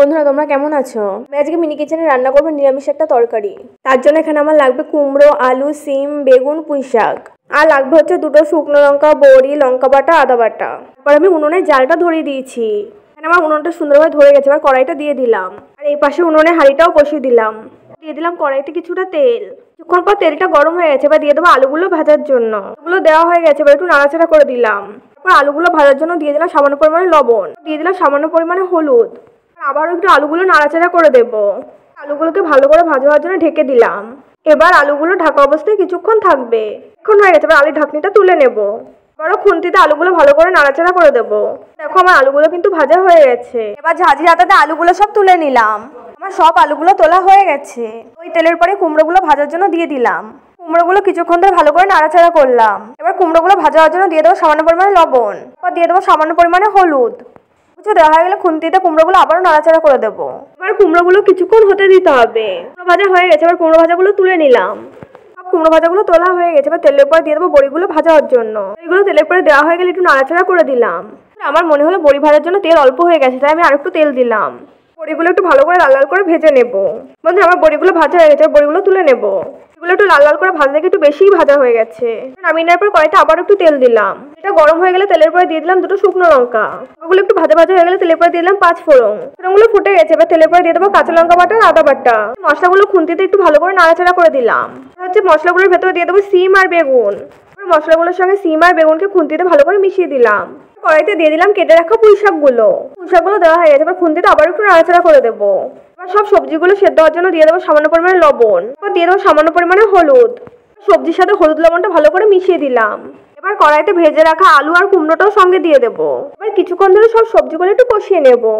বন্ধুরা তোমরা কেমন আছো? আমি আজকে মিনি কিচেনে রান্না করবো নিরামিষ একটা তরকারি। তার জন্য এখানে আমার লাগবে কুমড়ো, আলু, সিম, বেগুন, পুঁই শাক। আর লাগবে হচ্ছে দুটো শুকনো লঙ্কা, বড়ি, লঙ্কা বাটা, আদা বাটা। এবার আমি উনুনে জালটা ধরিয়ে দিয়েছি। এখানে আমার উনুনটা সুন্দরভাবে ধরে গেছে। এবার কড়াইটা দিয়ে দিলাম। আর এই পাশে উনুনে হাঁড়িটাও বসিয়ে দিলাম। দিয়ে দিলাম কড়াইতে কিছুটা তেল। কিছুক্ষণ পর তেলটা গরম হয়ে গেছে। এবার দিয়ে দেবো আলুগুলো ভাজার জন্য। আলুগুলো দেওয়া হয়ে গেছে। এবার একটু নাড়াচাড়া করে দিলাম। তারপর আলুগুলো ভাজার জন্য দিয়ে দিলাম সামান্য পরিমাণে লবণ, দিয়ে দিলাম সামান্য পরিমাণে হলুদ। আবারও একটু আলুগুলো নাড়াচাড়া করে দেবো। আলুগুলোকে ভালো করে ভাজা হওয়ার জন্য ঢেকে দিলাম। এবার আলুগুলো ঢাকা অবস্থায় কিছুক্ষণ থাকবে। এখন হয়ে গেছে। এবার আলুর ঢাকনিটা তুলে নেব। এবারও খুন্তিতে আলুগুলো ভালো করে নাড়াচাড়া করে দেবো। দেখো আমার আলুগুলো কিন্তু ভাজা হয়ে গেছে। এবার ঝাঁঝরি হাতাতে আলুগুলো সব তুলে নিলাম। আমার সব আলুগুলো তোলা হয়ে গেছে। ওই তেলের পরে কুমড়োগুলো ভাজার জন্য দিয়ে দিলাম। কুমড়োগুলো কিছুক্ষণ ধরে ভালো করে নাড়াচাড়া করলাম। এবার কুমড়োগুলো ভাজা হওয়ার জন্য দিয়ে দেবো সামান্য পরিমাণে লবণ। এবার দিয়ে দেবো সামান্য পরিমাণে হলুদ। কিছু দেওয়া হয়ে গেলে খুন্তিতে কুমড়োগুলো আবারও নাড়াচাড়া করে দেবো। এবার কুমড়োগুলো কিছুক্ষণ হতে দিতে হবে। কুমড়ো ভাজা হয়ে গেছে। এবার কুমড়ো ভাজাগুলো তুলে নিলাম। সব কুমড়ো ভাজাগুলো তোলা হয়ে গেছে। এবার তেলের পরে দিয়ে দেবো বড়িগুলো ভাজা হওয়ার জন্য। বড়িগুলো তেলের পরে দেওয়া হয়ে গেলে একটু নাড়াচাড়া করে দিলাম। আমার মনে হলো বড়ি ভাজার জন্য তেল অল্প হয়ে গেছে, তাই আমি আরেকটু তেল দিলাম। বড়িগুলো একটু ভালো করে লাল লাল করে ভেজে নেবো। বন্ধু আমার বড়িগুলো ভাজা হয়ে গেছে। বড়িগুলো তুলে নেবো। এগুলো একটু লাল লাল করে ভাজা থেকে একটু বেশিই ভাজা হয়ে গেছে। নামিয়ে নেওয়ার পর কড়াইতে আবার একটু তেল দিলাম। এটা গরম হয়ে গেলে তেলের পরে দিয়ে দিলাম দুটো শুকনো লঙ্কা। ওগুলো একটু ভাজা ভাজা হয়ে গেলে তেলের পরে দিয়ে দিলাম 5 ফোড়ন। ফোড়নগুলো ফুটে গেছে। এবার তেলের পরে দিয়ে দেবো কাঁচা লঙ্কা বাটা, আদা বাটা। মশলাগুলো খুন্তিতে একটু ভালো করে নাড়াচাড়া করে দিলাম। হচ্ছে মশলাগুলোর ভেতরে দিয়ে দেবো সিম আর বেগুন। মশলাগুলোর সঙ্গে সিম আর বেগুনকে খুন্তিতে ভালো করে মিশিয়ে দিলাম। কড়াইতে দিয়ে দিলাম কেটে রাখা পুঁই শাকগুলো। পুঁই শাকগুলো দেওয়া হয়ে গেছে। এবার খুন্তিতে আবার একটু নাড়াচাড়া করে দেবো। এবার সব সবজিগুলো সেদ্ধ হওয়ার জন্য দিয়ে দেবো সামান্য পরিমাণে লবণ। এবার দিয়ে দেবো সামান্য পরিমাণে হলুদ। সবজির সাথে হলুদ লবণটা ভালো করে মিশিয়ে দিলাম। এবার কড়াইতে ভেজে রাখা আলু আর কুমড়োটাও সঙ্গে দিয়ে দেবো। এবার কিছুক্ষণ ধরে সব সবজিগুলো একটু কষিয়ে নেবো।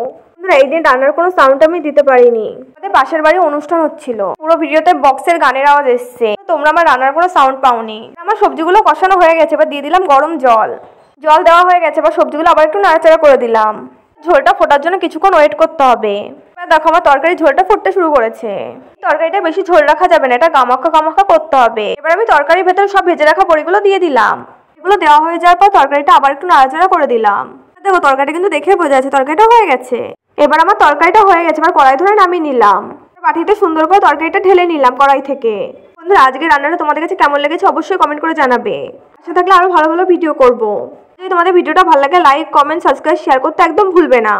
এই দিন রান্নার কোনো সাউন্ড আমি দিতে পারিনি। আমাদের পাশের বাড়ি অনুষ্ঠান হচ্ছিল। পুরো ভিডিওতে বক্সের গানের আওয়াজ এসছে। তোমরা আমার রান্নার কোনো সাউন্ড পাওনি। আমার সবজিগুলো কষানো হয়ে গেছে। এবার দিয়ে দিলাম গরম জল। জল দেওয়া হয়ে গেছে। এবার সবজিগুলো আবার একটু নাড়াচাড়া করে দিলাম। ঝোলটা ফোটার জন্য কিছুক্ষণ ওয়েট করতে হবে। এবার দেখো আমার তরকারি ঝোলটা ফুটতে শুরু করেছে। তরকারিটা বেশি ঝোল রাখা যাবে না, এটা গামাখা গামাখা করতে হবে। এবার আমি তরকারির ভেতরে সব ভেজে রাখা বড়িগুলো দিয়ে দিলাম। এগুলো দেওয়া হয়ে যাওয়ার পর তরকারিটা আবার একটু নাড়াচাড়া করে দিলাম। দেখো তরকারিটা কিন্তু দেখে বোঝা যাচ্ছে তরকারিটা হয়ে গেছে। এবার আমার তরকারিটা হয়ে গেছে। এবার কড়াই ধরে নামিয়ে নিলাম। বাটিতে সুন্দর করে তরকারিটা ঢেলে নিলাম কড়াই থেকে। বন্ধুরা আজকে রান্নাটা তোমাদের কাছে কেমন লেগেছে অবশ্যই কমেন্ট করে জানাবে। আশা থাকলে আরো ভালো ভালো ভিডিও করব। যদি তোমাদের ভিডিওটা ভালো লাগে লাইক, কমেন্ট, সাবস্ক্রাইব, শেয়ার করতে একদম ভুলবে না।